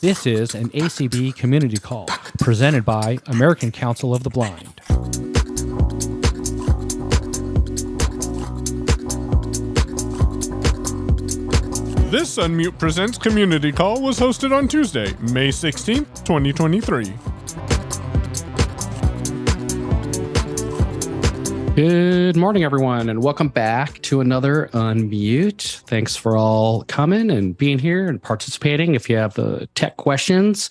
This is an ACB community call presented by American Council of the Blind. This Unmute Presents community call was hosted on Tuesday, May 16th, 2023. Good morning, everyone, and welcome back to another Unmute. Thanks for all coming and being here and participating. If you have the tech questions,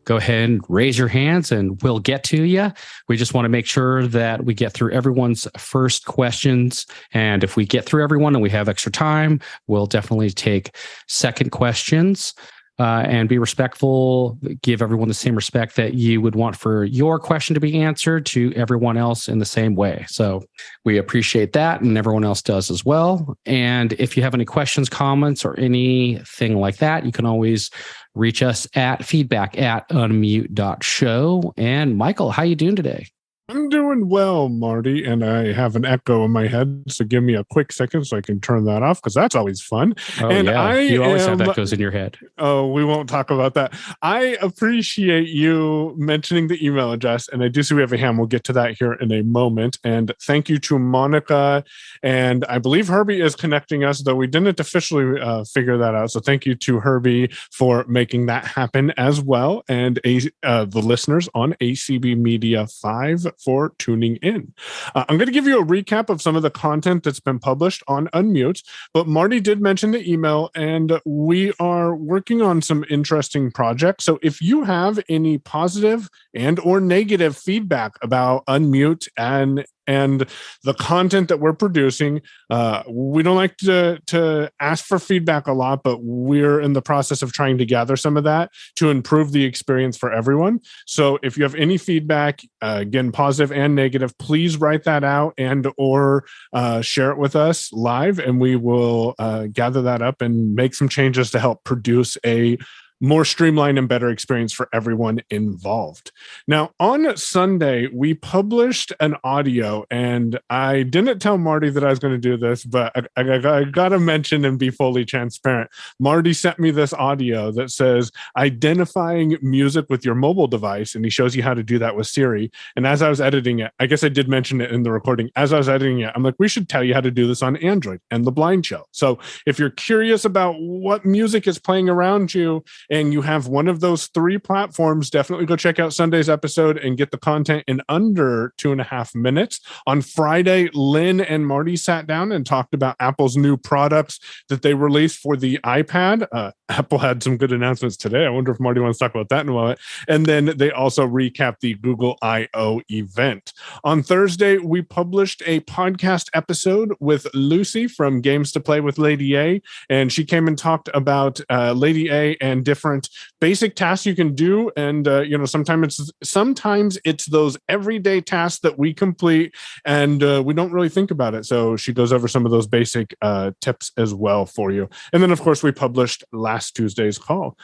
go ahead and raise your hands and we'll get to you. We just want to make sure that we get through everyone's first questions. And if we get through everyone and we have extra time, we'll definitely take second questions. And be respectful, give everyone the same respect that you would want for your question to be answered to everyone else in the same way. So we appreciate that, and everyone else does as well. And if you have any questions, comments, or anything like that, you can always reach us at feedback@unmute.show. And Michael, how you doing today? I'm doing well, Marty, and I have an echo in my head, so give me a quick second so I can turn that off, because that's always fun. Oh, and yeah. You always have echoes in your head. Oh, we won't talk about that. I appreciate you mentioning the email address, and I do see we have a hand. We'll get to that here in a moment. And thank you to Monica, and I believe Herbie is connecting us, though we didn't officially figure that out. So thank you to Herbie for making that happen as well, and the listeners on ACB Media 5 for tuning in. I'm going to give you a recap of some of the content that's been published on Unmute, but Marty did mention the email, and we are working on some interesting projects. So if you have any positive and or negative feedback about Unmute and the content that we're producing, we don't like to ask for feedback a lot, but we're in the process of trying to gather some of that to improve the experience for everyone. So if you have any feedback, again, positive and negative, please write that out and or share it with us live, and we will gather that up and make some changes to help produce a more streamlined and better experience for everyone involved. Now, on Sunday, we published an audio, and I didn't tell Marty that I was going to do this, but I got to mention and be fully transparent. Marty sent me this audio that says identifying music with your mobile device, and he shows you how to do that with Siri. And as I was editing it, I guess I did mention it in the recording. As I was editing it, I'm like, we should tell you how to do this on Android and the Blind Show. So if you're curious about what music is playing around you, and you have one of those three platforms, definitely go check out Sunday's episode and get the content in under 2.5 minutes. On Friday, Lynn and Marty sat down and talked about Apple's new products that they released for the iPad. Apple had some good announcements today. I wonder if Marty wants to talk about that in a moment. And then they also recapped the Google I/O event. On Thursday, we published a podcast episode with Lucy from Games to Play with Lady A, and she came and talked about Lady A and different basic tasks you can do. And sometimes it's those everyday tasks that we complete and we don't really think about it. So she goes over some of those basic tips as well for you. And then, of course, we published last Tuesday's call.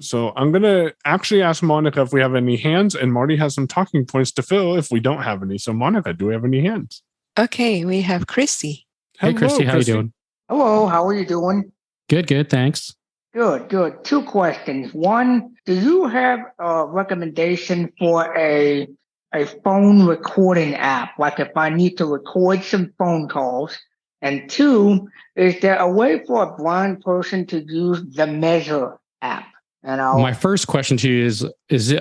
So I'm going to actually ask Monica if we have any hands, and Marty has some talking points to fill if we don't have any. So Monica, do we have any hands? Okay, we have Christy. Hey, Christy, how are you doing? Hello, how are you doing? Good, thanks. Good. Two questions. One, do you have a recommendation for a phone recording app? Like if I need to record some phone calls. And two, is there a way for a blind person to use the Measure app? And my first question to you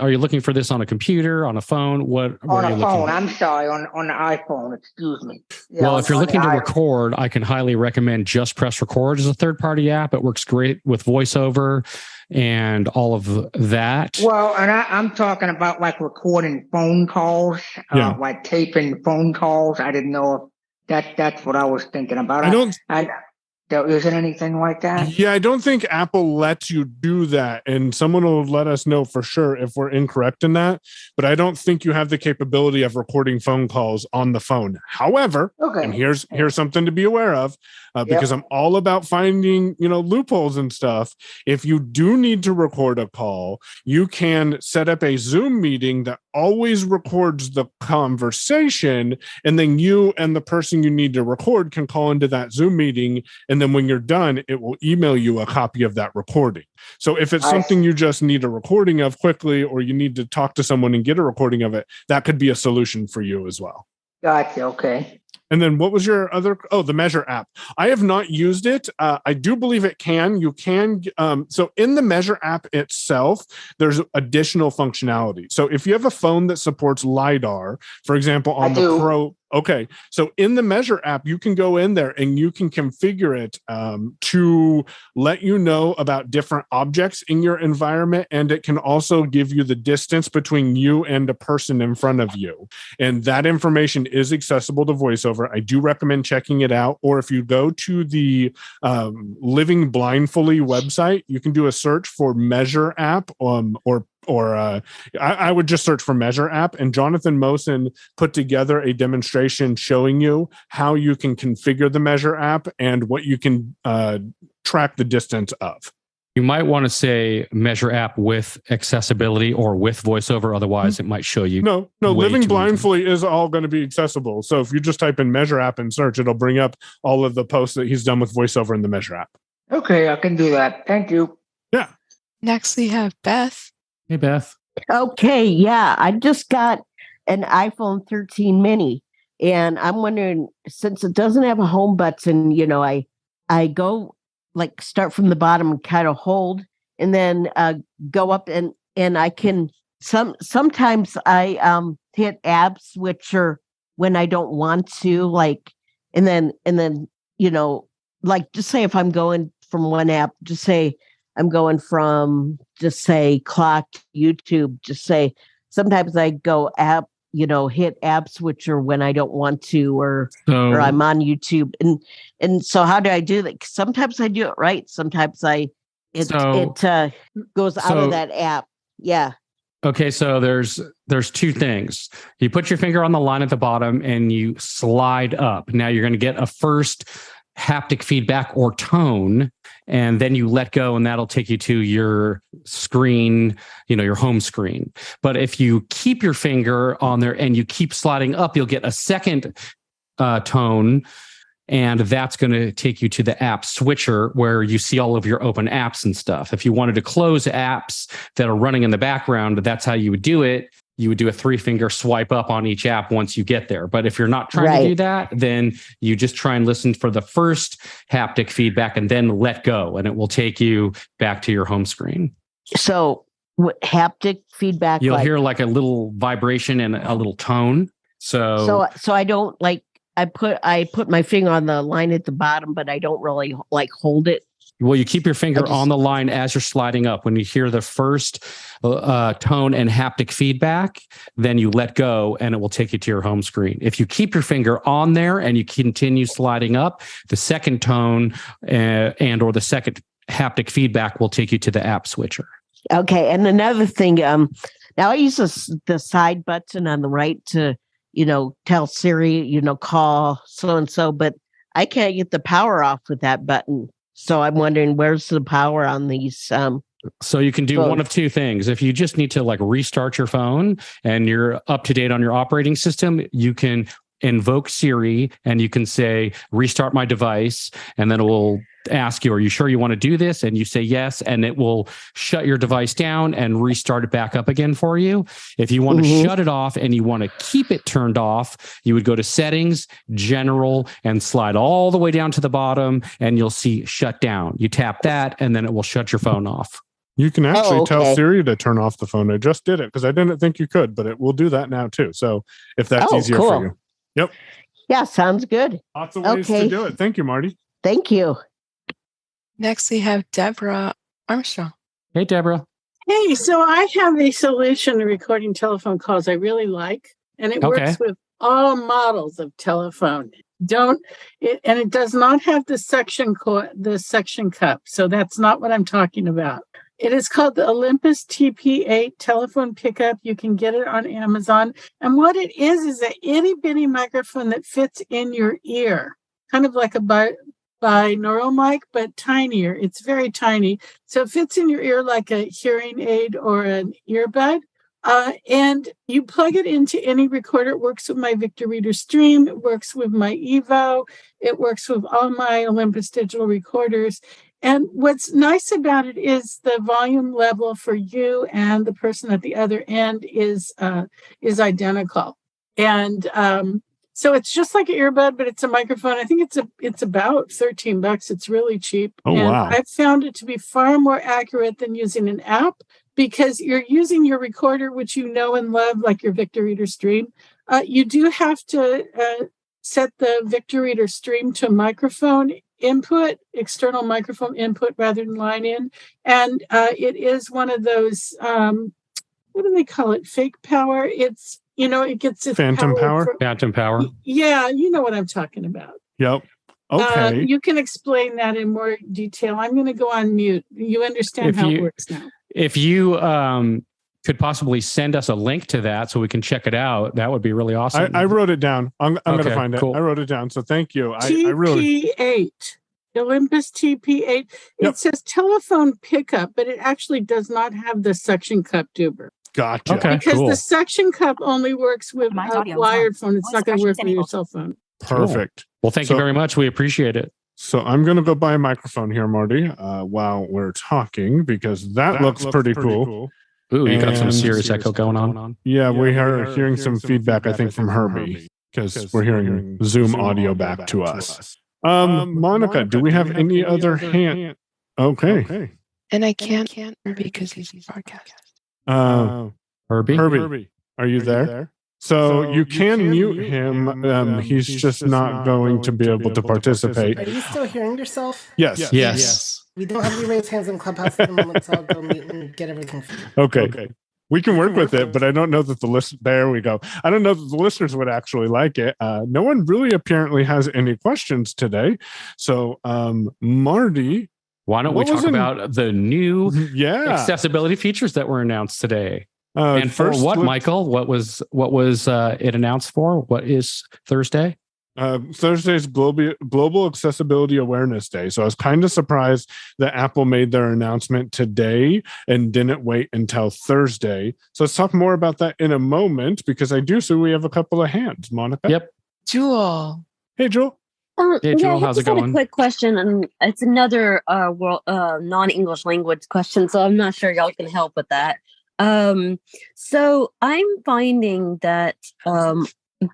are you looking for this on a computer, on a phone? On a phone. I'm sorry, on the iPhone. Excuse me. Yeah, well, if you're looking to record, I can highly recommend Just Press Record as a third-party app. It works great with VoiceOver and all of that. Well, and I'm talking about like recording phone calls, like taping phone calls. I didn't know if that's what I was thinking about. There isn't anything like that? Yeah, I don't think Apple lets you do that, and someone will let us know for sure if we're incorrect in that, but I don't think you have the capability of recording phone calls on the phone. However, and here's something to be aware of, because I'm all about finding, loopholes and stuff. If you do need to record a call, you can set up a Zoom meeting that always records the conversation, and then you and the person you need to record can call into that Zoom meeting, and And then when you're done, it will email you a copy of that recording. So if it's something you just need a recording of quickly, or you need to talk to someone and get a recording of it, that could be a solution for you as well. Gotcha. Okay. And then what was your other? Oh, the Measure app. I have not used it. I do believe it can. You can. So in the Measure app itself, there's additional functionality. So if you have a phone that supports LiDAR, for example, on the Pro. Okay. So in the Measure app, you can go in there and you can configure it to let you know about different objects in your environment. And it can also give you the distance between you and a person in front of you. And that information is accessible to VoiceOver. I do recommend checking it out. Or if you go to the Living Blindfully website, you can do a search for Measure app I would just search for Measure app, and Jonathan Mosen put together a demonstration showing you how you can configure the Measure app and what you can track the distance of. You might want to say Measure app with accessibility or with VoiceOver. Otherwise, it might show you. No, Living Blindfully is all going to be accessible. So if you just type in Measure app and search, it'll bring up all of the posts that he's done with VoiceOver in the Measure app. Okay, I can do that. Thank you. Yeah. Next, we have Beth. Hey, Beth. Okay, yeah, I just got an iPhone 13 mini, and I'm wondering, since it doesn't have a home button, I go like start from the bottom and kind of hold, and then go up, and I can sometimes I hit app switcher when I don't want to, like, and then like, just say if I'm going from one app, just say I'm going from, just say, clock to YouTube, just say, sometimes I go hit app switcher when I don't want to, or I'm on YouTube. And so how do I do that? Sometimes I do it right. Sometimes it goes out of that app. Yeah. Okay, so there's two things. You put your finger on the line at the bottom and you slide up. Now you're going to get a first haptic feedback or tone, and then you let go, and that'll take you to your screen, your home screen. But if you keep your finger on there and you keep sliding up, you'll get a second tone, and that's going to take you to the app switcher where you see all of your open apps and stuff. If you wanted to close apps that are running in the background, that's how you would do it. You would do a 3-finger swipe up on each app once you get there. But if you're not trying to do that, then you just try and listen for the first haptic feedback and then let go, and it will take you back to your home screen. So haptic feedback, you'll hear like a little vibration and a little tone. So I don't I put my finger on the line at the bottom, but I don't really hold it. Well, you keep your finger on the line as you're sliding up. When you hear the first tone and haptic feedback, then you let go and it will take you to your home screen. If you keep your finger on there and you continue sliding up, the second tone or the second haptic feedback will take you to the app switcher. Okay. And another thing, now I use the side button on the right to, tell Siri, call so-and-so, but I can't get the power off with that button. So I'm wondering, where's the power on these? So you can do one of two things. If you just need to restart your phone and you're up to date on your operating system, you can invoke Siri and you can say, restart my device. And then it will ask you, are you sure you want to do this? And you say yes, and it will shut your device down and restart it back up again for you. If you want to shut it off and you want to keep it turned off, you would go to settings, general, and slide all the way down to the bottom, and you'll see shut down. You tap that, and then it will shut your phone off. You can actually tell Siri to turn off the phone. I just did it because I didn't think you could, but it will do that now too. So if that's easier for you. Yep. Yeah, sounds good. Lots of ways to do it. Thank you, Marty. Thank you. Next, we have Deborah Armstrong. Hey, Deborah. Hey, so I have a solution to recording telephone calls I really like, and it works with all models of telephone. And it does not have the suction cup, so that's not what I'm talking about. It is called the Olympus TP8 telephone pickup. You can get it on Amazon. And what it is an itty bitty microphone that fits in your ear, kind of like a binaural mic, but tinier. It's very tiny. So it fits in your ear like a hearing aid or an earbud. And you plug it into any recorder. It works with my Victor Reader Stream. It works with my Evo. It works with all my Olympus digital recorders. And what's nice about it is the volume level for you and the person at the other end is identical. And so it's just like an earbud, but it's a microphone. I think it's about $13. It's really cheap. Oh, and wow. I've found it to be far more accurate than using an app, because you're using your recorder, which you know and love, like your Victor Reader Stream. You do have to set the Victor Reader Stream to microphone input, external microphone input rather than line in. And it is one of those, what do they call it? Fake power. It's, it gets its phantom power. Phantom power. Yeah, you know what I'm talking about. Yep. Okay. You can explain that in more detail. I'm going to go on mute. You understand how it works now. If you could possibly send us a link to that so we can check it out, that would be really awesome. I wrote it down. I'm going to find cool. it. I wrote it down. So thank you. TP8. Olympus TP8. It says telephone pickup, but it actually does not have the suction cup duber. Gotcha. Okay, because cool. the suction cup only works with a wired phone. It's not going to work with your cell phone. Perfect. Cool. Well, thank you very much. We appreciate it. So I'm going to go buy a microphone here, Marty, while we're talking, because that looks pretty cool. Ooh, you got some serious echo going on. Yeah, we are hearing some feedback, I think, from Herbie, because we're hearing Zoom audio back to us. Monica, do we have any other hand? Okay. And I can't because he's podcast. Herbie, are you there? So you can mute him. He's just not going to be able to participate. Are you still hearing yourself? Yes. We don't have any raised hands in Clubhouse at the moment, so I'll go mute and get everything. Okay. We can work with it, but I don't know that there we go. I don't know that the listeners would actually like it. No one really apparently has any questions today. So, Marty, why don't we talk about the new accessibility features that were announced today? And for what, Michael? What was it announced for? What is Thursday? Thursday's Global Accessibility Awareness Day. So I was kind of surprised that Apple made their announcement today and didn't wait until Thursday. So let's talk more about that in a moment, because I do see we have a couple of hands. Monica? Yep. Jewel. Hey, Jewel. Hey, Jewel, how's it going? A quick question, and it's another non-English language question, so I'm not sure y'all can help with that. So I'm finding that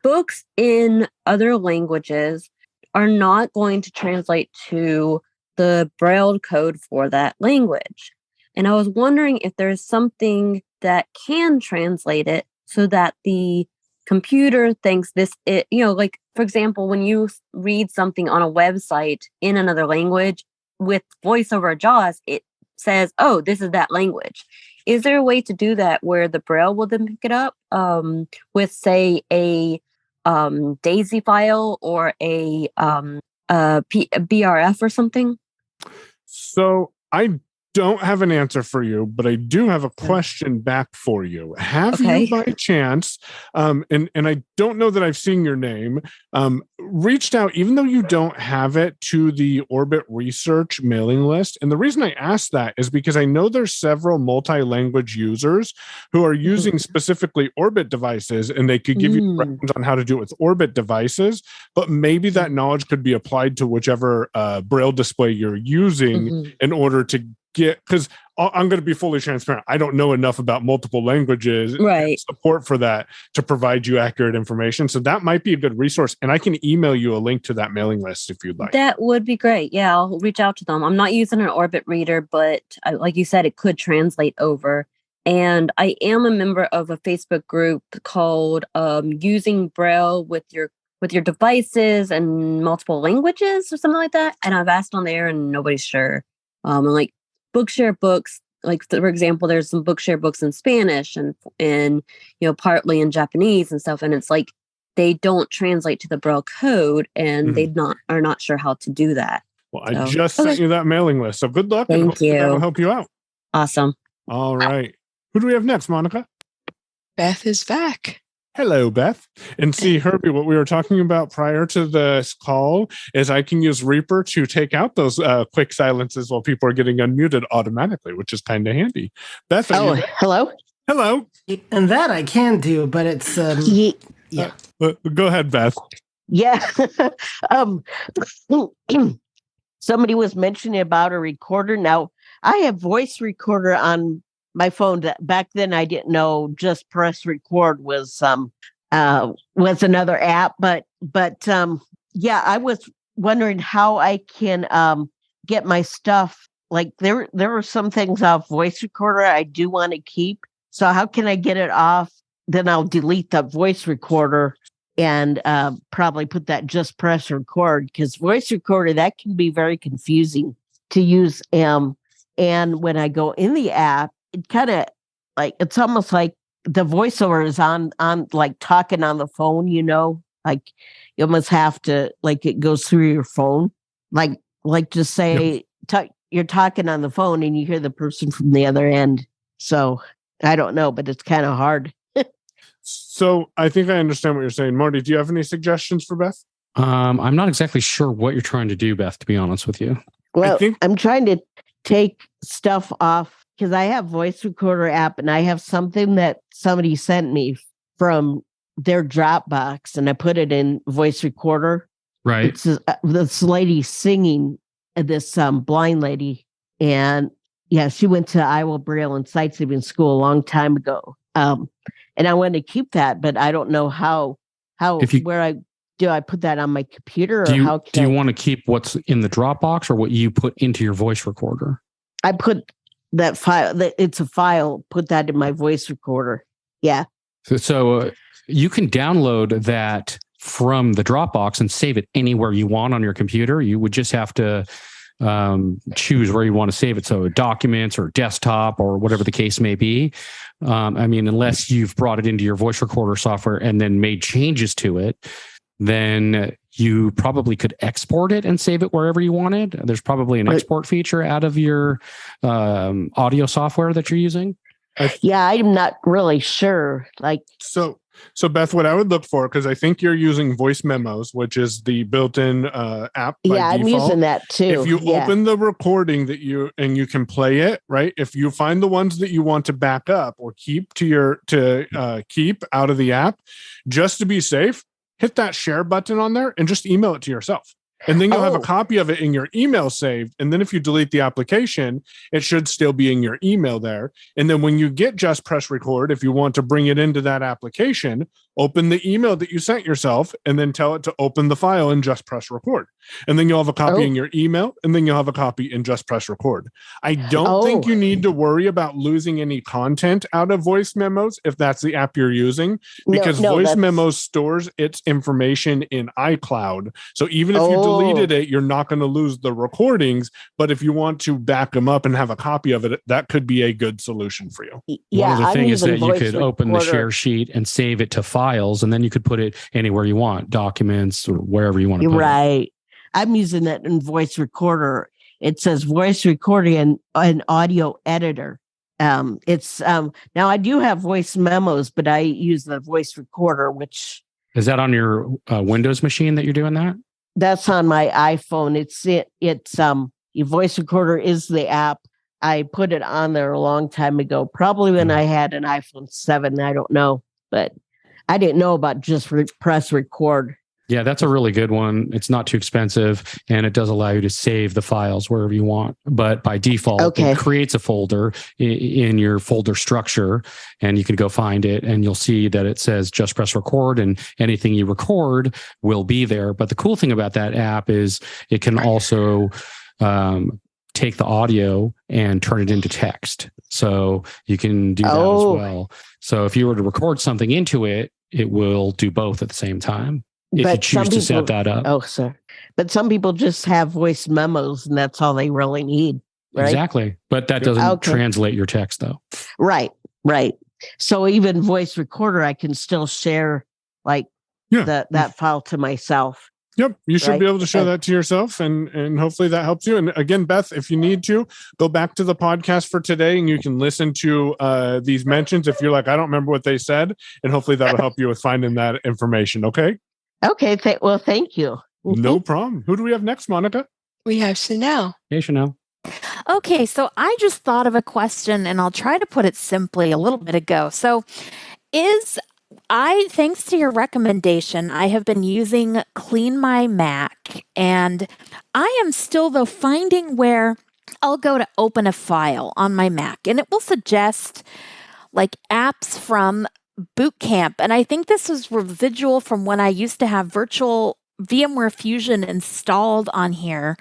books in other languages are not going to translate to the Braille code for that language. And I was wondering if there's something that can translate it so that the computer thinks like, for example, when you read something on a website in another language with voiceover JAWS, it says, oh, this is that language. Is there a way to do that where the Braille will then pick it up with, say, a DAISY file or a BRF or something? So I don't have an answer for you, but I do have a question back for you. Have you by chance, and I don't know that I've seen your name, reached out, even though you don't have it, to the Orbit Research mailing list? And the reason I ask that is because I know there's several multi-language users who are using specifically Orbit devices, and they could give you directions on how to do it with Orbit devices, but maybe that knowledge could be applied to whichever Braille display you're using in order to because I'm going to be fully transparent. I don't know enough about multiple languages and support for that to provide you accurate information. So that might be a good resource. And I can email you a link to that mailing list if you'd like. That would be great. Yeah, I'll reach out to them. I'm not using an Orbit reader, but like you said, it could translate over. And I am a member of a Facebook group called Using Braille with your devices and multiple languages or something like that. And I've asked on there and nobody's sure. And like, Bookshare books, like for example, there's some Bookshare books in Spanish and partly in Japanese and stuff, and it's like they don't translate to the Braille code, and they are not sure how to do that. Well, I just sent you that mailing list, so good luck. Thank you. That'll help you out. Awesome. All right, who do we have next, Monica? Beth is back. Hello, Beth. And see, Herbie, what we were talking about prior to this call is I can use Reaper to take out those quick silences while people are getting unmuted automatically, which is kind of handy. Beth, hello. Hello. And that I can do, but it's yeah. Go ahead, Beth. Yeah. Somebody was mentioning about a recorder. Now, I have voice recorder on my phone. Back then, I didn't know just press record was another app. But yeah, I was wondering how I can get my stuff. Like there are some things off voice recorder I do want to keep. So how can I get it off? Then I'll delete that voice recorder and probably put that just press record, because voice recorder, that can be very confusing to use. And when I go in the app, it kind of like, it's almost like the voiceover is on like talking on the phone, like you almost have to, like it goes through your phone. Like just say, you're talking on the phone and you hear the person from the other end. So I don't know, but it's kind of hard. So I think I understand what you're saying. Marty, do you have any suggestions for Beth? I'm not exactly sure what you're trying to do, Beth, to be honest with you. Well, I'm trying to take stuff off because I have voice recorder app and I have something that somebody sent me from their Dropbox and I put it in voice recorder. Right. It's this lady singing, this blind lady. And yeah, she went to Iowa Braille and Sight Saving School a long time ago. And I want to keep that, but I don't know how do I put that on my computer, or do you want to keep what's in the Dropbox or what you put into your voice recorder? I put that file. It's a file. Put that in my voice recorder. Yeah. So you can download that from the Dropbox and save it anywhere you want on your computer. You would just have to choose where you want to save it. So documents or desktop or whatever the case may be. Unless you've brought it into your voice recorder software and then made changes to it, then you probably could export it and save it wherever you wanted. There's probably an export feature out of your audio software that you're using. Yeah, I'm not really sure. So Beth, what I would look for, because I think you're using Voice Memos, which is the built-in app. Yeah, I'm using that too. If you open the recording you can play it, right? If you find the ones that you want to back up or keep keep out of the app, just to be safe, hit that share button on there and just email it to yourself. And then you'll have a copy of it in your email saved. And then if you delete the application, it should still be in your email there. And then when you get Just Press Record, if you want to bring it into that application, open the email that you sent yourself and then tell it to open the file and Just Press Record. And then you'll have a copy in your email, and then you'll have a copy in Just Press Record. I don't think you need to worry about losing any content out of Voice Memos if that's the app you're using, because Voice Memos stores its information in iCloud. So even if you deleted it, you're not going to lose the recordings. But if you want to back them up and have a copy of it, that could be a good solution for you. Yeah, one of the things is that you could open the share sheet and save it to files, and then you could put it anywhere you want, documents or wherever you want to put it. Right. I'm using that in voice recorder. It says voice recording and an audio editor. It's now I do have Voice Memos, but I use the voice recorder, which is that on your Windows machine that you're doing that? That's on my iPhone. It's your voice recorder is the app. I put it on there a long time ago, probably when I had an iPhone 7. I don't know, but I didn't know about just press record. Yeah, that's a really good one. It's not too expensive, and it does allow you to save the files wherever you want. But by default, it creates a folder in your folder structure, and you can go find it, and you'll see that it says Just Press Record, and anything you record will be there. But the cool thing about that app is it can also take the audio and turn it into text. So you can do that as well. So if you were to record something into it, it will do both at the same time. If you choose to set that up. Oh, sir. But some people just have Voice Memos and that's all they really need. Right? Exactly. But that doesn't translate your text though. Right. So even voice recorder, I can still share that file to myself. Yep. You should be able to show that to yourself and hopefully that helps you. And again, Beth, if you need to go back to the podcast for today and you can listen to these mentions if you're like, I don't remember what they said, and hopefully that'll help you with finding that information. Okay. Okay. Well, thank you. No problem. Who do we have next, Monica? We have Chanel. Hey, Chanel. Okay, so I just thought of a question and I'll try to put it simply a little bit ago. So, thanks to your recommendation, I have been using Clean My Mac, and I am still, though, finding where I'll go to open a file on my Mac and it will suggest like apps from Boot Camp. And I think this is residual from when I used to have virtual VMware Fusion installed on here.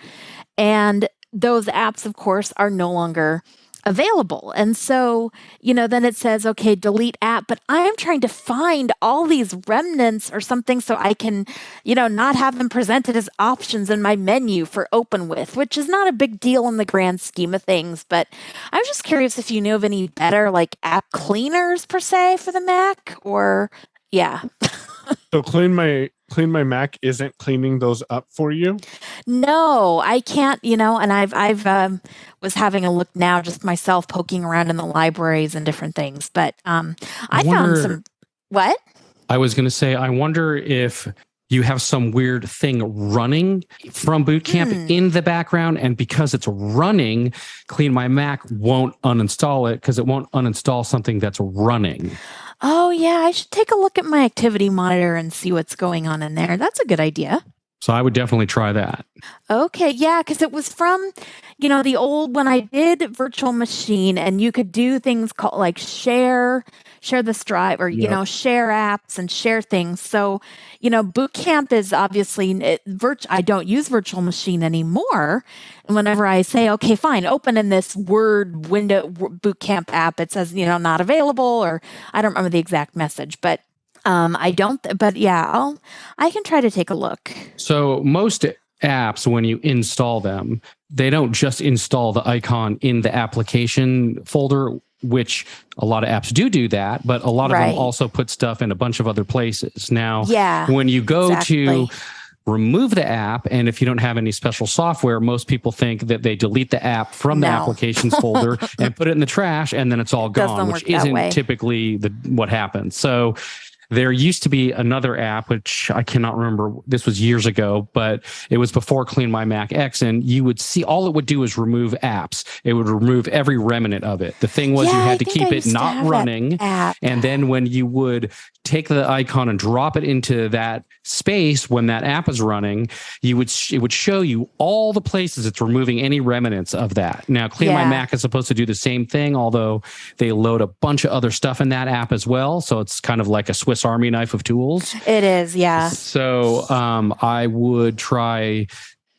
And those apps, of course, are no longer available. And so, then it says, okay, delete app, but I am trying to find all these remnants or something so I can, not have them presented as options in my menu for open with, which is not a big deal in the grand scheme of things. But I was just curious if you knew of any better like app cleaners per se for the Mac or yeah. So Clean My Mac isn't cleaning those up for you? No, I can't, and I've was having a look now just myself poking around in the libraries and different things, but I found some what? I was going to say I wonder if you have some weird thing running from Boot Camp in the background, and because it's running, Clean My Mac won't uninstall it because it won't uninstall something that's running. Oh, yeah, I should take a look at my activity monitor and see what's going on in there. That's a good idea. So I would definitely try that. Okay, yeah, because it was from, the old, when I did virtual machine and you could do things called like share this drive or, share apps and share things. So, Boot Camp is obviously, I don't use virtual machine anymore. And whenever I say, okay, fine, open in this Word window Boot Camp app, it says, not available, or I don't remember the exact message, but I don't, but yeah, I can try to take a look. So most apps, when you install them, they don't just install the icon in the application folder, which a lot of apps do that, but a lot of them also put stuff in a bunch of other places. Now, when you go to remove the app, and if you don't have any special software, most people think that they delete the app from the applications folder and put it in the trash, and then it's all gone, which isn't typically what happens. So there used to be another app, which I cannot remember. This was years ago, but it was before Clean My Mac X. And you would see all it would do is remove apps. It would remove every remnant of it. The thing was you had to keep it not running. And then when you would take the icon and drop it into that space when that app is running, it would show you all the places it's removing any remnants of that. Now, Clean My Mac is supposed to do the same thing, although they load a bunch of other stuff in that app as well. So it's kind of like a Swiss Army knife of tools. It is, yeah. So I would try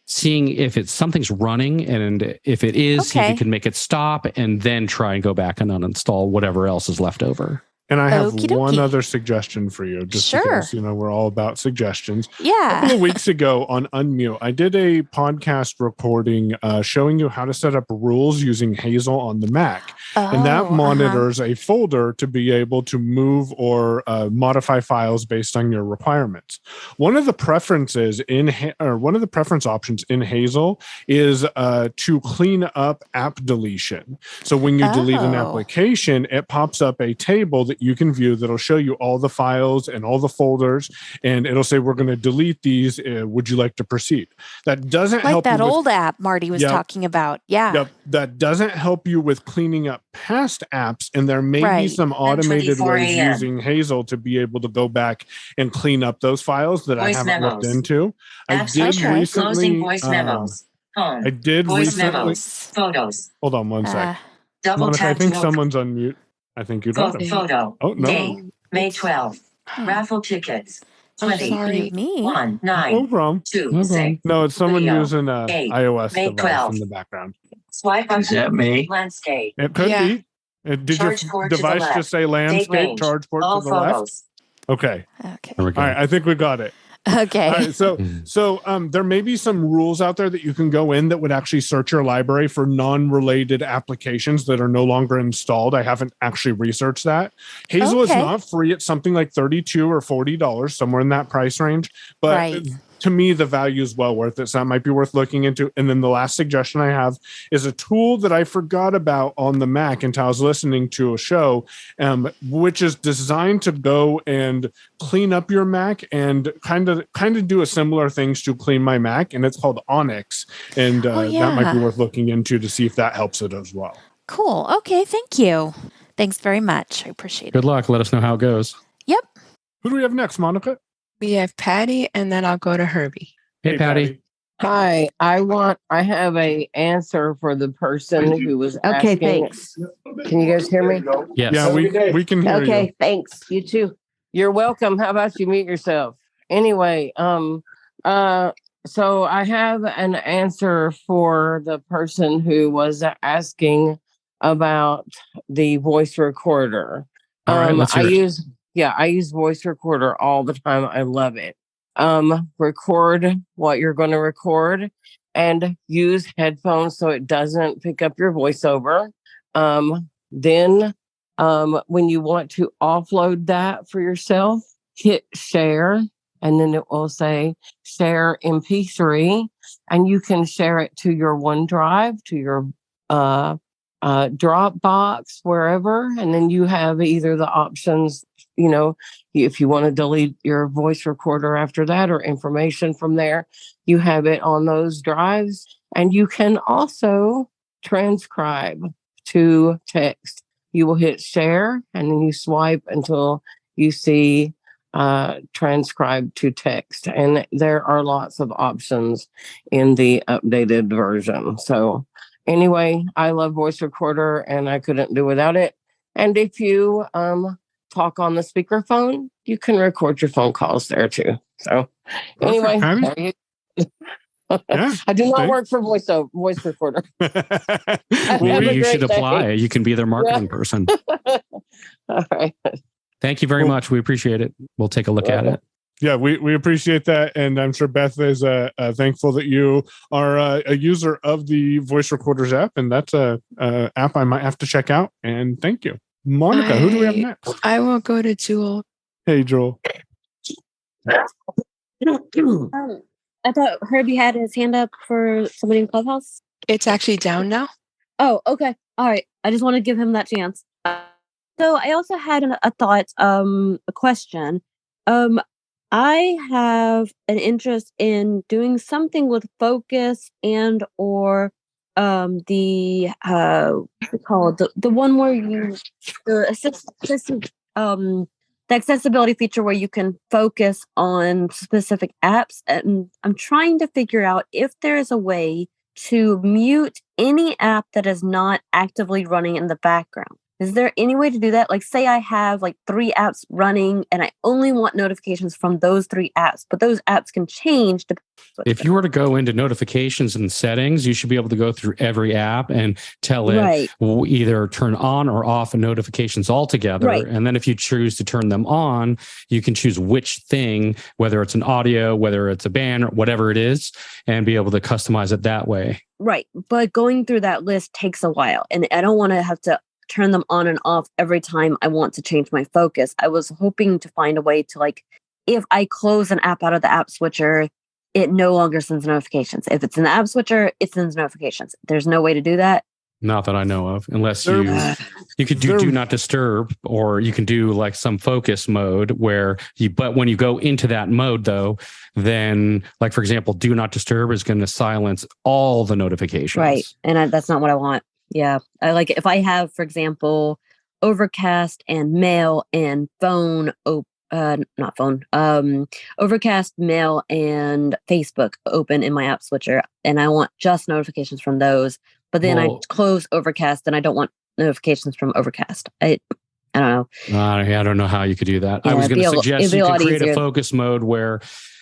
seeing if something's running, and if it is, see if you can make it stop, and then try and go back and uninstall whatever else is left over. And I have one other suggestion for you, just because, we're all about suggestions. Yeah. A couple of weeks ago on Unmute, I did a podcast recording showing you how to set up rules using Hazel on the Mac. And that monitors a folder to be able to move or modify files based on your requirements. One of the preference options in Hazel is to clean up app deletion. So when you delete an application, it pops up a table that you can view that'll show you all the files and all the folders, and it'll say, we're going to delete these. Would you like to proceed? That doesn't help that old app Marty was talking about. Yeah. Yep, that doesn't help you with cleaning up past apps, and there may be some automated ways using Hazel to be able to go back and clean up those files that I haven't looked into. I did recently. I did recently. Photos. Hold on one sec. Monica, I think someone's on mute. I think you got him. Photo. Oh, no. Date, May 12th. Raffle tickets. 20. 1, 9, no problem. 2, no 6. No, it's someone Video. using an iOS May device 12. in the background. Swipe up to me? landscape. It could be. Did your device just say landscape? Charge port to the left? Okay. There we go. All right. I think we got it. Okay. All right, so there may be some rules out there that you can go in that would actually search your library for non-related applications that are no longer installed. I haven't actually researched that. Hazel is not free. It's something like $32 or $40, somewhere in that price range. But to me, the value is well worth it. So that might be worth looking into. And then the last suggestion I have is a tool that I forgot about on the Mac until I was listening to a show, which is designed to go and clean up your Mac and kind of do a similar things to Clean My Mac. And it's called Onyx. And that might be worth looking into to see if that helps it as well. Cool. Okay. Thank you. Thanks very much. I appreciate it. Good luck. Let us know how it goes. Yep. Who do we have next, Monica? We have Patty, and then I'll go to Herbie. Hey, Patty. Hi, I have a answer for the person who was asking. Okay, thanks. Can you guys hear me? Yes. Yeah, we can hear you. Okay, thanks. You too. You're welcome. How about you mute yourself? Anyway, so I have an answer for the person who was asking about the voice recorder. All right, let's hear it. I use voice recorder all the time. I love it. Record what you're going to record and use headphones so it doesn't pick up your voiceover. Then when you want to offload that for yourself, hit share, and then it will say share MP3, and you can share it to your OneDrive, to your Dropbox, wherever. And then you have either the options, if you want to delete your voice recorder after that or information from there, you have it on those drives. And you can also transcribe to text. You will hit share and then you swipe until you see transcribe to text. And there are lots of options in the updated version. So anyway, I love voice recorder and I couldn't do without it. And if you talk on the speakerphone, you can record your phone calls there too. So anyway, I do not work for voice recorder. Maybe you should apply. You can be their marketing person. All right. Thank you very much. We appreciate it. We'll take a look at it. Yeah, we appreciate that. And I'm sure Beth is thankful that you are a user of the Voice Recorders app. And that's a app I might have to check out. And thank you. Monica, who do we have next? I will go to Jewel. Hey, Joel. I thought Herbie had his hand up for somebody in Clubhouse. It's actually down now. Oh, okay. All right. I just want to give him that chance. So I also had a thought, a question. I have an interest in doing something with focus and or the what's it called? The one where you the accessibility feature where you can focus on specific apps, and I'm trying to figure out if there is a way to mute any app that is not actively running in the background. Is there any way to do that? Like, say I have like 3 apps running and I only want notifications from those 3 apps, but those apps can change. If you were to go into notifications and settings, you should be able to go through every app and tell it either turn on or off notifications altogether. Right. And then if you choose to turn them on, you can choose which thing, whether it's an audio, whether it's a band, or whatever it is, and be able to customize it that way. Right. But going through that list takes a while. And I don't want to have to turn them on and off every time I want to change my focus. I was hoping to find a way to, like, if I close an app out of the app switcher, it no longer sends notifications. If it's in the app switcher, it sends notifications. There's no way to do that. Not that I know of, unless you could do not disturb, or you can do like some focus mode where but when you go into that mode though, then like, for example, do not disturb is going to silence all the notifications. Right. And that's not what I want. Yeah. I like it. If I have, for example, Overcast and Mail and phone, Overcast, Mail, and Facebook open in my app switcher, and I want just notifications from those. But then I close Overcast, and I don't want notifications from Overcast. I don't know. I don't know how you could do that. I was going to suggest you could create a focus mode where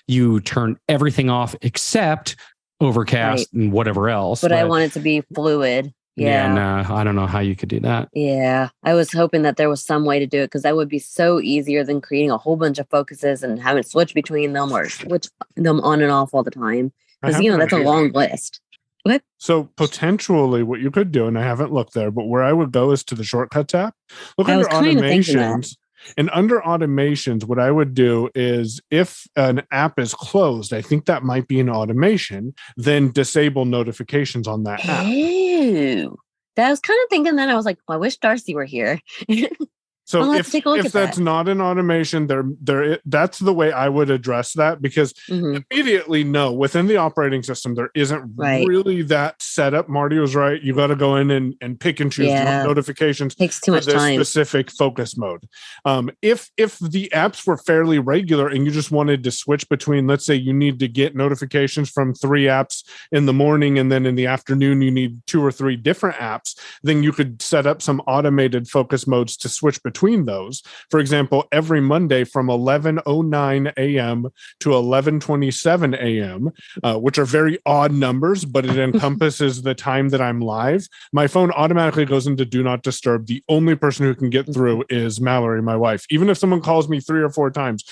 you turn everything off except Overcast and whatever else. But I want it to be fluid. Yeah. No, I don't know how you could do that. Yeah. I was hoping that there was some way to do it, because that would be so easier than creating a whole bunch of focuses and having to switch between them or switch them on and off all the time. Because, that's a long list. What? So potentially what you could do, and I haven't looked there, but where I would go is to the Shortcuts app. Look under automations. And under automations, what I would do is if an app is closed, I think that might be an automation, then disable notifications on that app. Ew. I was kind of thinking that. I was like, well, I wish Darcy were here. So if that's not an automation, that's the way I would address that, because immediately, no, within the operating system, there isn't really that setup. Marty was right. You got to go in and pick and choose notifications. Takes too much time. Specific focus mode. If the apps were fairly regular and you just wanted to switch between, let's say you need to get notifications from 3 apps in the morning, and then in the afternoon you need 2 or 3 different apps, then you could set up some automated focus modes to switch between those. For example, every Monday from 11:09 a.m. to 11:27 a.m., which are very odd numbers, but it encompasses the time that I'm live, my phone automatically goes into do not disturb. The only person who can get through is Mallory, my wife. Even if someone calls me 3 or 4 times,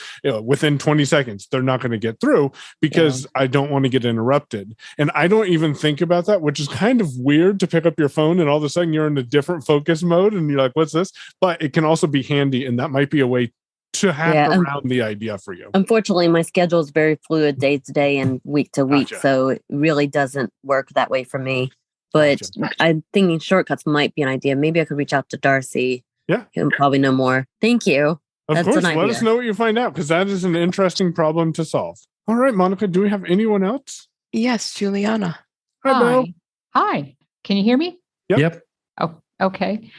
within 20 seconds, they're not going to get through because I don't want to get interrupted. And I don't even think about that, which is kind of weird to pick up your phone and all of a sudden you're in a different focus mode and you're like, what's this? But it can also be handy, and that might be a way to hack around the idea for you. Unfortunately, my schedule is very fluid day to day and week to week, so it really doesn't work that way for me. But I'm thinking shortcuts might be an idea. Maybe I could reach out to Darcy. Yeah. He'll probably know more. Thank you. Of course, let us know what you find out, because that is an interesting problem to solve. All right, Monica, do we have anyone else? Yes, Juliana. Hello. Hi. Can you hear me? Yep. Oh, okay.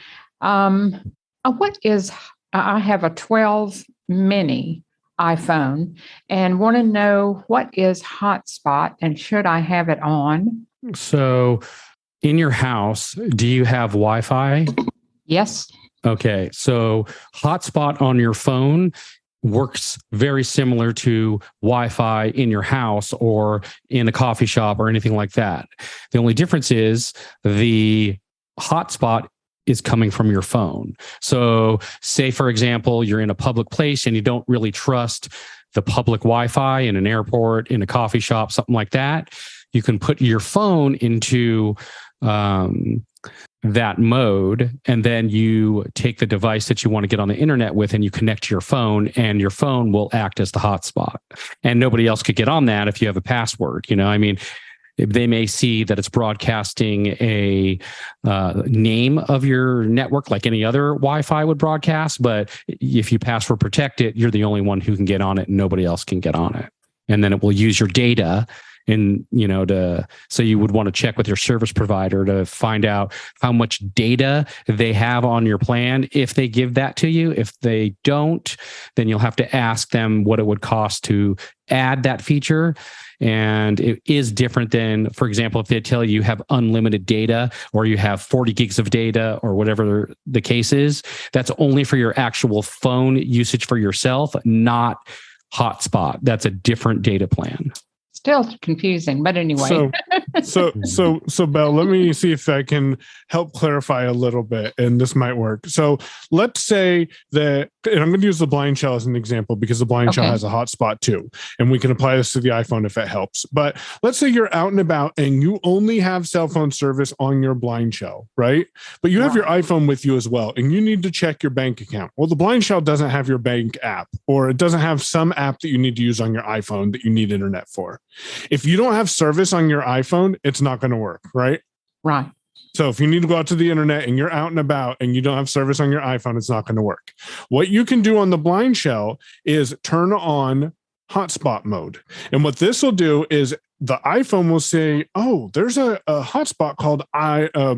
I have a 12 mini iPhone and want to know what is hotspot and should I have it on? So in your house, do you have Wi-Fi? Yes. Okay. So hotspot on your phone works very similar to Wi-Fi in your house or in a coffee shop or anything like that. The only difference is the hotspot is coming from your phone. So say, for example, you're in a public place and you don't really trust the public Wi-Fi in an airport, in a coffee shop, something like that. You can put your phone into that mode, and then you take the device that you want to get on the internet with and you connect to your phone, and your phone will act as the hotspot. And nobody else could get on that if you have a password. I mean, they may see that it's broadcasting a name of your network like any other Wi-Fi would broadcast. But if you password protect it, you're the only one who can get on it and nobody else can get on it. And then it will use your data and, so you would want to check with your service provider to find out how much data they have on your plan. If they give that to you, if they don't, then you'll have to ask them what it would cost to add that feature. And it is different than, for example, if they tell you have unlimited data or you have 40 gigs of data or whatever the case is, that's only for your actual phone usage for yourself, not hotspot. That's a different data plan. Still confusing, but anyway. So Belle, let me see if I can help clarify a little bit, and this might work. So let's say that, and I'm going to use the blind shell as an example because the blind shell has a hotspot too, and we can apply this to the iPhone if it helps. But let's say you're out and about and you only have cell phone service on your blind shell, right? But you have your iPhone with you as well, and you need to check your bank account. Well, the blind shell doesn't have your bank app, or it doesn't have some app that you need to use on your iPhone that you need internet for. If you don't have service on your iPhone, it's not going to work, right? Right. So if you need to go out to the internet and you're out and about and you don't have service on your iPhone, it's not going to work. What you can do on the blind shell is turn on hotspot mode. And what this will do is the iPhone will say, oh, there's a hotspot called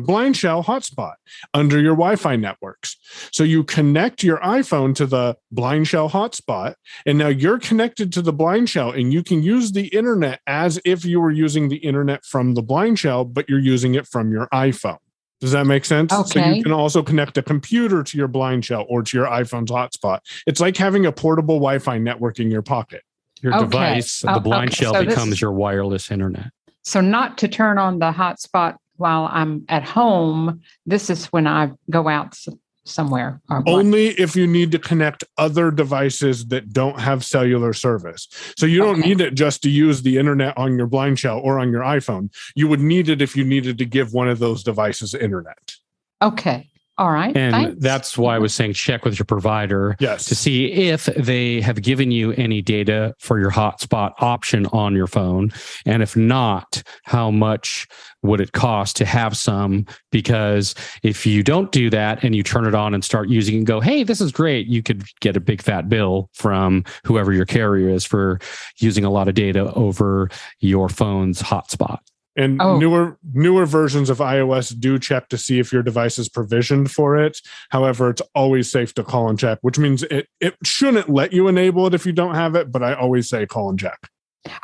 blind shell hotspot under your Wi-Fi networks. So you connect your iPhone to the blind shell hotspot, and now you're connected to the blind shell, and you can use the internet as if you were using the internet from the blind shell, but you're using it from your iPhone. Does that make sense? Okay. So you can also connect a computer to your blind shell or to your iPhone's hotspot. It's like having a portable Wi-Fi network in your pocket. Your device, the blind shell becomes your wireless internet. So not to turn on the hotspot while I'm at home. This is when I go out somewhere. Only if you need to connect other devices that don't have cellular service. So you don't need it just to use the internet on your blind shell or on your iPhone. You would need it if you needed to give one of those devices internet. Okay. All right. And thanks. that's why I was saying check with your provider Yes. to see if they have given you any data for your hotspot option on your phone. And if not, how much would it cost to have some? Because if you don't do that and you turn it on and start using it and go, hey, this is great, you could get a big fat bill from whoever your carrier is for using a lot of data over your phone's hotspot. And newer versions of iOS do check to see if your device is provisioned for it. However, it's always safe to call and check, which means it shouldn't let you enable it if you don't have it. But I always say call and check.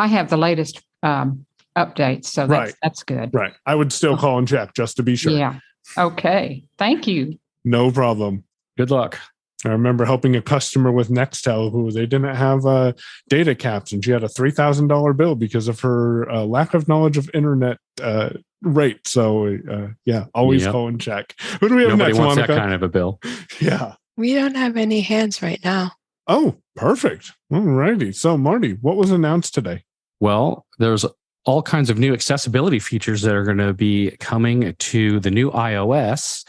I have the latest updates, so that's good. Right. I would still call and check just to be sure. Yeah. Okay. Thank you. No problem. Good luck. I remember helping a customer with Nextel who they didn't have data caps, and she had a $3,000 bill because of her lack of knowledge of internet rate. So always call and check. Who do we have Nobody next, wants Monica? that kind of a bill. Yeah. We don't have any hands right now. Oh, perfect. All righty. So, Marty, what was announced today? Well, there's all kinds of new accessibility features that are going to be coming to the new iOS.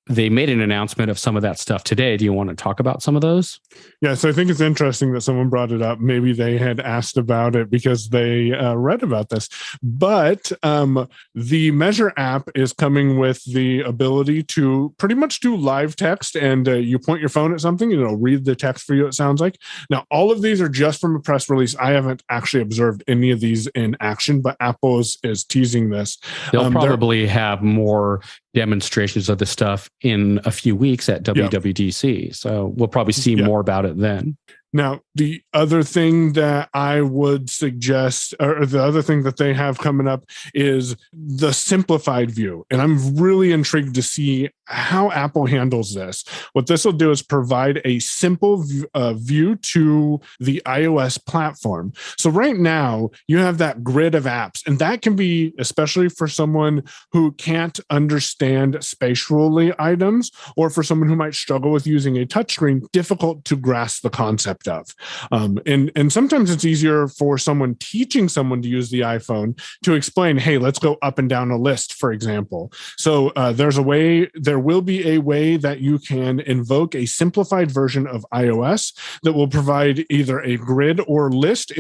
They made an announcement of some of that stuff today. Do you want to talk about some of those? Yeah, so I think it's interesting that someone brought it up. Maybe they had asked about it because they read about this. But the Measure app is coming with the ability to pretty much do live text, and you point your phone at something and it'll read the text for you, it sounds like. Now, all of these are just from a press release. I haven't actually observed any of these in action, but Apple is teasing this. They'll probably have more demonstrations of this stuff in a few weeks at WWDC. So we'll probably see more about it then. Now, the other thing that I would suggest, or the other thing that they have coming up, is the simplified view. And I'm really intrigued to see how Apple handles this. What this will do is provide a simple view to the iOS platform. So right now, you have that grid of apps, and that can be, especially for someone who can't understand spatially items, or for someone who might struggle with using a touchscreen, difficult to grasp the concept of. And sometimes it's easier for someone teaching someone to use the iPhone to explain, hey, let's go up and down a list, for example. So there will be a way that you can invoke a simplified version of iOS that will provide either a grid or list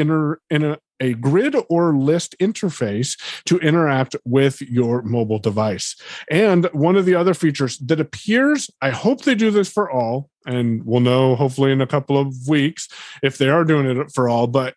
a grid or list interface to interact with your mobile device. And one of the other features that appears, I hope they do this for all, and we'll know hopefully in a couple of weeks if they are doing it for all, but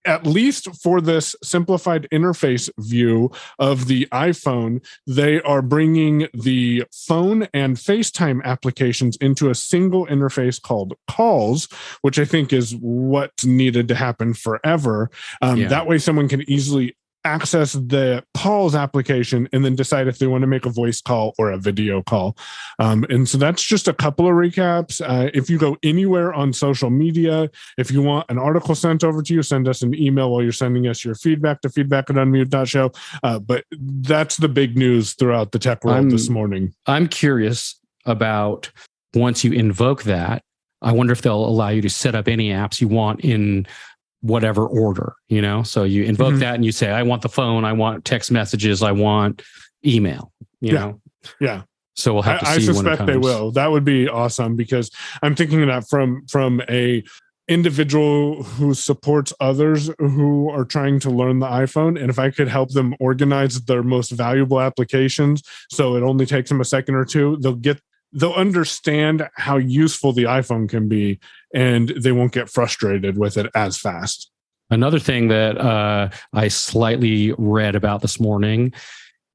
at least for this simplified interface view of the iPhone, they are bringing the phone and FaceTime applications into a single interface called Calls, which I think is what's needed to happen forever. That way someone can easily access the Calls application and then decide if they want to make a voice call or a video call. And so that's just a couple of recaps. If you go anywhere on social media, if you want an article sent over to you, send us an email while you're sending us your feedback to feedback@unmute.show. But that's the big news throughout the tech world this morning. I'm curious about, once you invoke that, I wonder if they'll allow you to set up any apps you want in whatever order, so you invoke that and you say, I want the phone, I want text messages, I want email, you know? Yeah. So we'll have to see. I suspect they will. That would be awesome, because I'm thinking that from a individual who supports others who are trying to learn the iPhone. And if I could help them organize their most valuable applications, so it only takes them a second or two, they'll understand how useful the iPhone can be, and they won't get frustrated with it as fast. Another thing that I slightly read about this morning,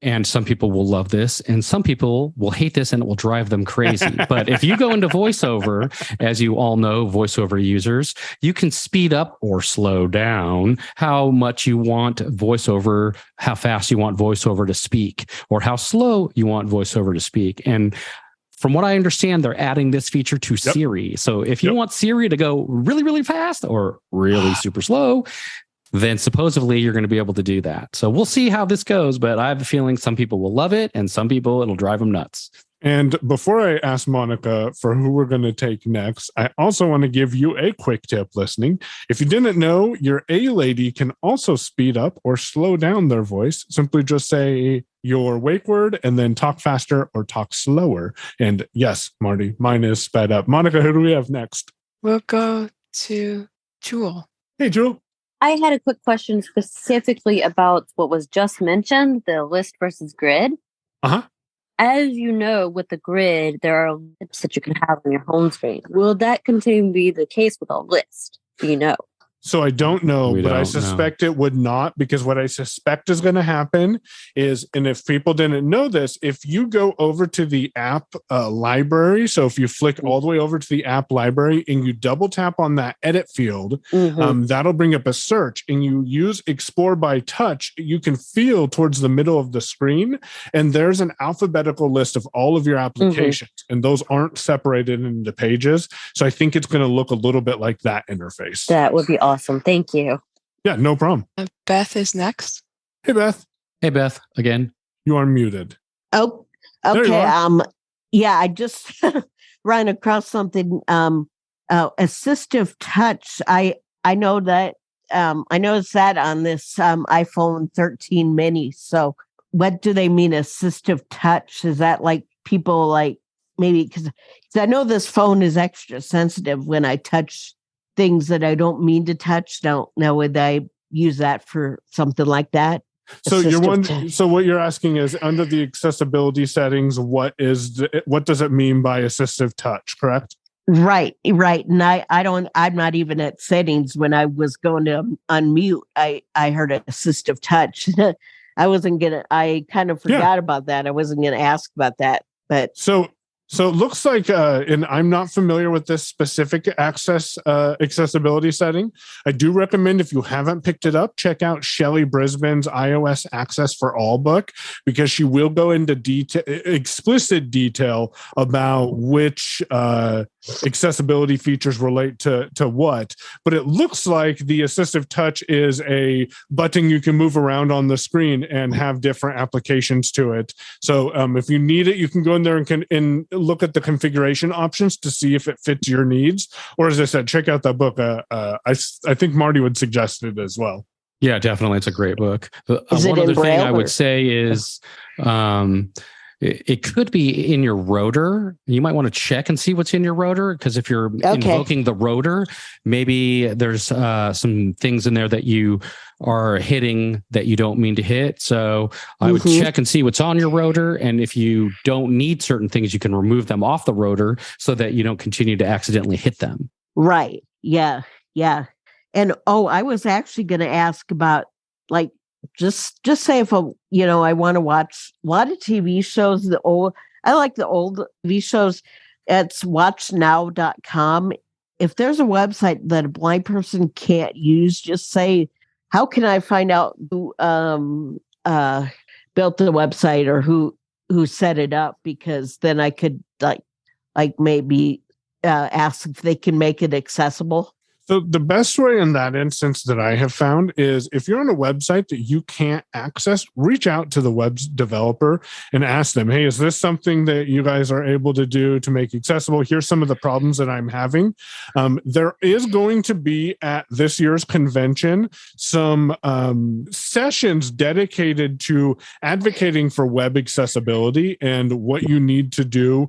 and some people will love this and some people will hate this and it will drive them crazy. But if you go into VoiceOver, as you all know, VoiceOver users, you can speed up or slow down how much you want VoiceOver, how fast you want VoiceOver to speak, or how slow you want VoiceOver to speak. And from what I understand, they're adding this feature to Siri. So if you want Siri to go really, really fast or really super slow, then supposedly you're going to be able to do that. So we'll see how this goes, but I have a feeling some people will love it and some people it'll drive them nuts. And before I ask Monica for who we're going to take next, I also want to give you a quick tip listening. If you didn't know, your A lady can also speed up or slow down their voice. Simply just say your wake word and then talk faster or talk slower. And yes, Marty, mine is sped up. Monica, who do we have next? We'll go to Jewel. Hey, Jewel. I had a quick question specifically about what was just mentioned, the list versus grid. Uh-huh. As you know, with the grid, there are lists that you can have on your home screen. Will that continue to be the case with a list? Do you know? So I don't know, We but I don't suspect it would not, because what I suspect is going to happen is, and if people didn't know this, if you go over to the app library, so if you flick all the way over to the app library and you double tap on that edit field, that'll bring up a search, and you use Explore by Touch, you can feel towards the middle of the screen, and there's an alphabetical list of all of your applications, and those aren't separated into pages. So I think it's going to look a little bit like that interface. That would be awesome. Thank you. Yeah, no problem. Beth is next. Hey, Beth. Hey, Beth, again. You are muted. Oh, There you okay. are. Yeah, I just ran across something. Assistive touch. I know that. I noticed that on this iPhone 13 mini. So, what do they mean, assistive touch? Is that like people like maybe because I know this phone is extra sensitive when I touch things that I don't mean to touch. Now would I use that for something like that? So so what you're asking is, under the accessibility settings, what does it mean by assistive touch, correct? Right. And I'm not even at settings. When I was going to unmute, I heard assistive touch. I kind of forgot about that. I wasn't going to ask about that, but So it looks like, and I'm not familiar with this specific accessibility setting. I do recommend, if you haven't picked it up, check out Shelley Brisbane's iOS Access for All book, because she will go into explicit detail about which accessibility features relate to what. But it looks like the assistive touch is a button you can move around on the screen and have different applications to it. So if you need it, you can go in there and look at the configuration options to see if it fits your needs. Or, as I said, check out that book. I think Marty would suggest it as well. Yeah, definitely. It's a great book. Is One it other in thing Braille I would say is it could be in your rotor. You might want to check and see what's in your rotor, because if you're invoking the rotor, maybe there's some things in there that you are hitting that you don't mean to hit. So I would check and see what's on your rotor. And if you don't need certain things, you can remove them off the rotor so that you don't continue to accidentally hit them. Right. Yeah. And I was actually going to ask about, like, just say if I want to watch a lot of TV shows, I like the old TV shows. It's watchnow.com. If there's a website that a blind person can't use, just say, how can I find out who built the website or who set it up? Because then I could like maybe ask if they can make it accessible. So the best way in that instance that I have found is, if you're on a website that you can't access, reach out to the web developer and ask them, hey, is this something that you guys are able to do to make accessible? Here's some of the problems that I'm having. There is going to be, at this year's convention, some sessions dedicated to advocating for web accessibility and what you need to do,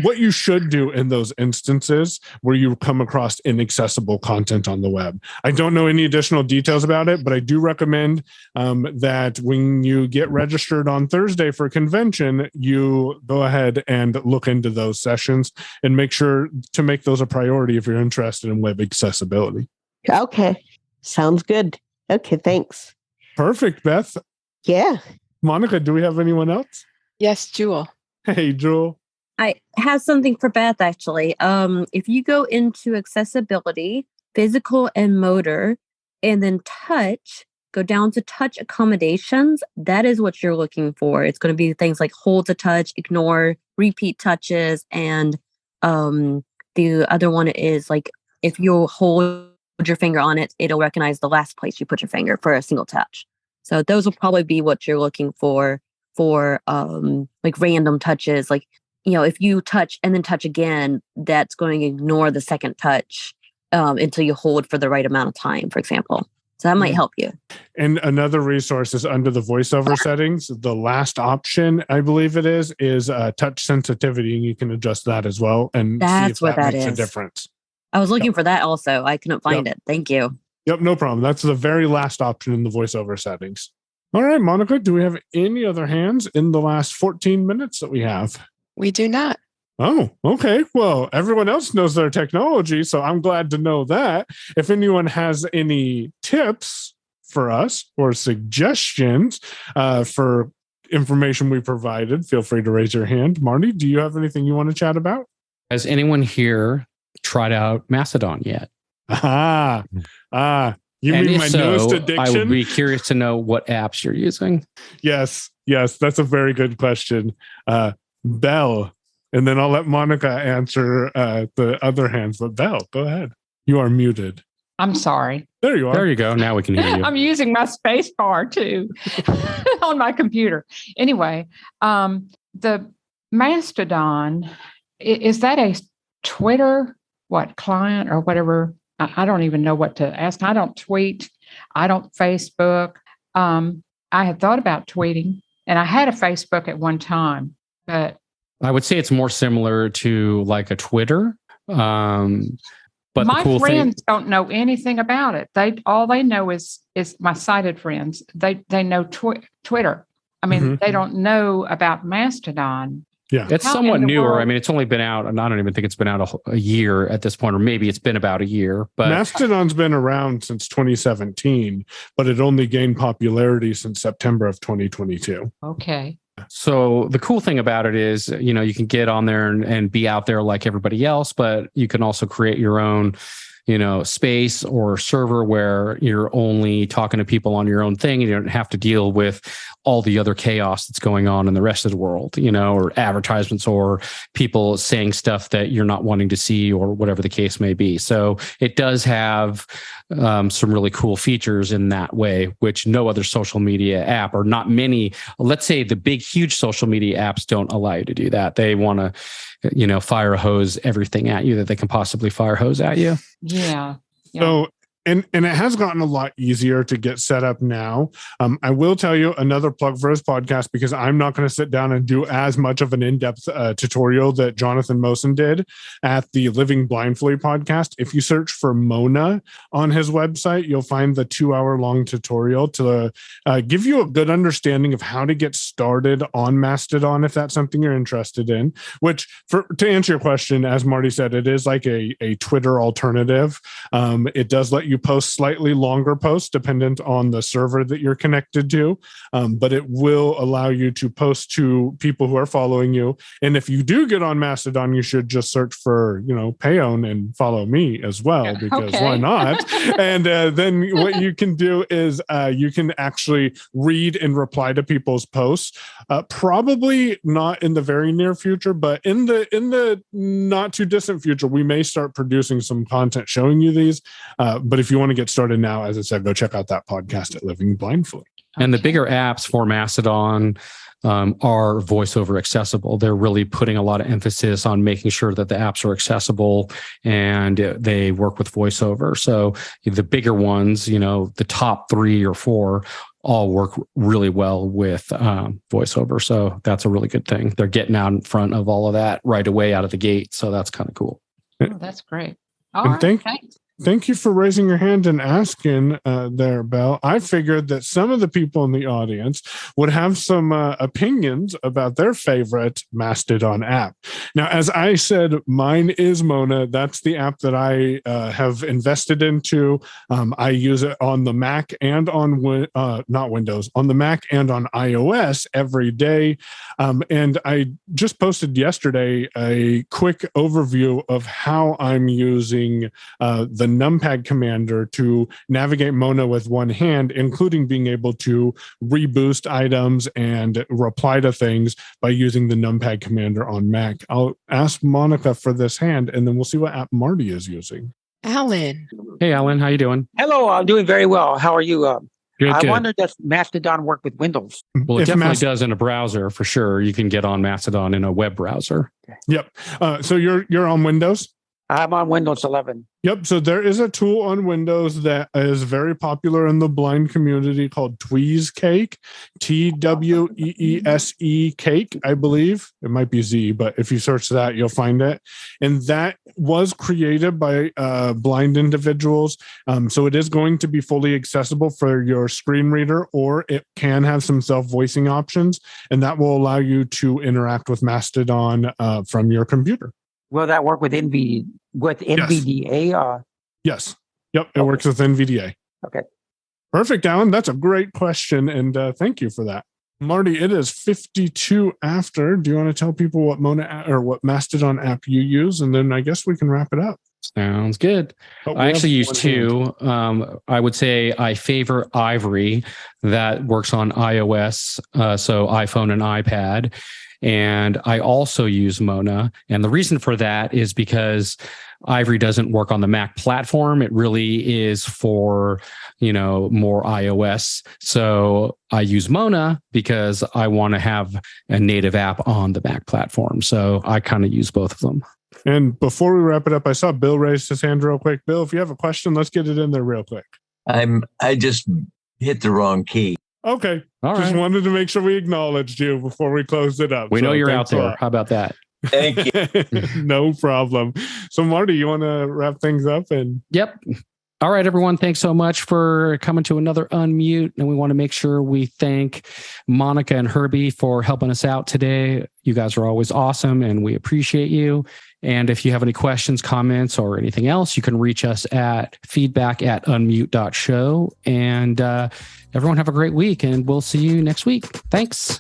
what you should do in those instances where you come across inaccessible content on the web. I don't know any additional details about it, but I do recommend that when you get registered on Thursday for a convention, you go ahead and look into those sessions and make sure to make those a priority if you're interested in web accessibility. Okay. Sounds good. Okay, thanks. Perfect, Beth. Yeah. Monica, do we have anyone else? Yes, Jewel. Hey, Jewel. I have something for Beth, actually. If you go into accessibility, physical and motor, and then touch, go down to touch accommodations, that is what you're looking for. It's going to be things like hold to touch, ignore, repeat touches, and the other one is, like, if you hold your finger on it, it'll recognize the last place you put your finger for a single touch. So those will probably be what you're looking for like random touches. Like, if you touch and then touch again, that's going to ignore the second touch until you hold for the right amount of time, for example. So that might help you. And another resource is under the voiceover settings. The last option, I believe it is touch sensitivity, and you can adjust that as well and see if that makes a difference. I was looking for that also. I couldn't find it. Thank you. Yep, no problem. That's the very last option in the voiceover settings. All right, Monica, do we have any other hands in the last 14 minutes that we have? We do not. Oh, okay. Well, everyone else knows their technology, so I'm glad to know that. If anyone has any tips for us or suggestions for information we provided, feel free to raise your hand. Marty, do you have anything you want to chat about? Has anyone here tried out Mastodon yet? You and mean my newest addiction? I would be curious to know what apps you're using. Yes, that's a very good question. Bell, and then I'll let Monica answer the other hands. But Bell, go ahead. You are muted. I'm sorry. There you are. There you go. Now we can hear you. I'm using my space bar too on my computer. Anyway, the Mastodon, is that a Twitter client or whatever? I don't even know what to ask. I don't tweet. I don't Facebook. I had thought about tweeting, and I had a Facebook at one time, but I would say it's more similar to like a Twitter. But my friends don't know anything about it. All they know is my sighted friends. They know Twitter. I mean, they don't know about Mastodon. Yeah, it's somewhat newer. I mean, it's only been out, and I don't even think it's been out a year at this point, or maybe it's been about a year. But Mastodon's been around since 2017, but it only gained popularity since September of 2022. Okay. So the cool thing about it is, you can get on there and be out there like everybody else, but you can also create your own, space or server where you're only talking to people on your own thing. And you don't have to deal with all the other chaos that's going on in the rest of the world, or advertisements or people saying stuff that you're not wanting to see or whatever the case may be. So it does have some really cool features in that way, which no other social media app or not many, let's say the big, huge social media apps don't allow you to do that. They want to, fire hose everything at you that they can possibly fire hose at you. Yeah. So, and it has gotten a lot easier to get set up now. I will tell you another plug for his podcast, because I'm not going to sit down and do as much of an in-depth tutorial that Jonathan Mosen did at the Living Blindfully podcast. If you search for Mona on his website, you'll find the 2-hour-long tutorial to give you a good understanding of how to get started on Mastodon, if that's something you're interested in. Which, to answer your question, as Marty said, it is like a Twitter alternative. It does let you post slightly longer posts dependent on the server that you're connected to, but it will allow you to post to people who are following you. And if you do get on Mastodon, you should just search for Payon and follow me as well, because why not? And then what you can do is you can actually read and reply to people's posts. Probably not in the very near future, but in the not too distant future, we may start producing some content showing you these. But if you want to get started now, as I said, go check out that podcast at Living Blindfully. And the bigger apps for Mastodon are voiceover accessible. They're really putting a lot of emphasis on making sure that the apps are accessible and they work with voiceover. So the bigger ones, the top 3 or 4 all work really well with voiceover. So that's a really good thing. They're getting out in front of all of that right away out of the gate. So that's kind of cool. Oh, that's great. All right, thanks. Thank you for raising your hand and asking there, Belle. I figured that some of the people in the audience would have some opinions about their favorite Mastodon app. Now, as I said, mine is Mona. That's the app that I have invested into. I use it on the Mac and on, not Windows, on the Mac and on iOS every day. And I just posted yesterday a quick overview of how I'm using the numpad commander to navigate Mona with one hand, including being able to reboost items and reply to things by using the numpad commander on Mac. I'll ask Monica for this hand, and then we'll see what app Marty is using. Alan. Hey, Alan, how you doing? Hello, I'm doing very well. How are you? Good. wonder, does Mastodon work with Windows? Well, it definitely does in a browser for sure. You can get on Mastodon in a web browser. Yep. So you're on Windows? I'm on Windows 11. Yep. So there is a tool on Windows that is very popular in the blind community called Tweezcake, TWEESE Cake, I believe. It might be Z, but if you search that, you'll find it. And that was created by blind individuals. So it is going to be fully accessible for your screen reader, or it can have some self-voicing options, and that will allow you to interact with Mastodon from your computer. Will that work with NVDA? Yes. Yep. It works with NVDA. Okay. Perfect, Alan. That's a great question. And thank you for that. Marty, it is 52 after. Do you want to tell people what what Mastodon app you use? And then I guess we can wrap it up. Sounds good. I actually use two. I would say I favor Ivory. That works on iOS, so iPhone and iPad. And I also use Mona. And the reason for that is because Ivory doesn't work on the Mac platform. It really is for, more iOS. So I use Mona because I want to have a native app on the Mac platform. So I kind of use both of them. And before we wrap it up, I saw Bill raise his hand real quick. Bill, if you have a question, let's get it in there real quick. I just hit the wrong key. Okay. Just wanted to make sure we acknowledged you before we closed it up. We know you're out there. How about that? Thank you. No problem. So Marty, you want to wrap things up? Yep. All right, everyone. Thanks so much for coming to another Unmute. And we want to make sure we thank Monica and Herbie for helping us out today. You guys are always awesome and we appreciate you. And if you have any questions, comments, or anything else, you can reach us at feedback@unmute.show. And everyone have a great week, and we'll see you next week. Thanks.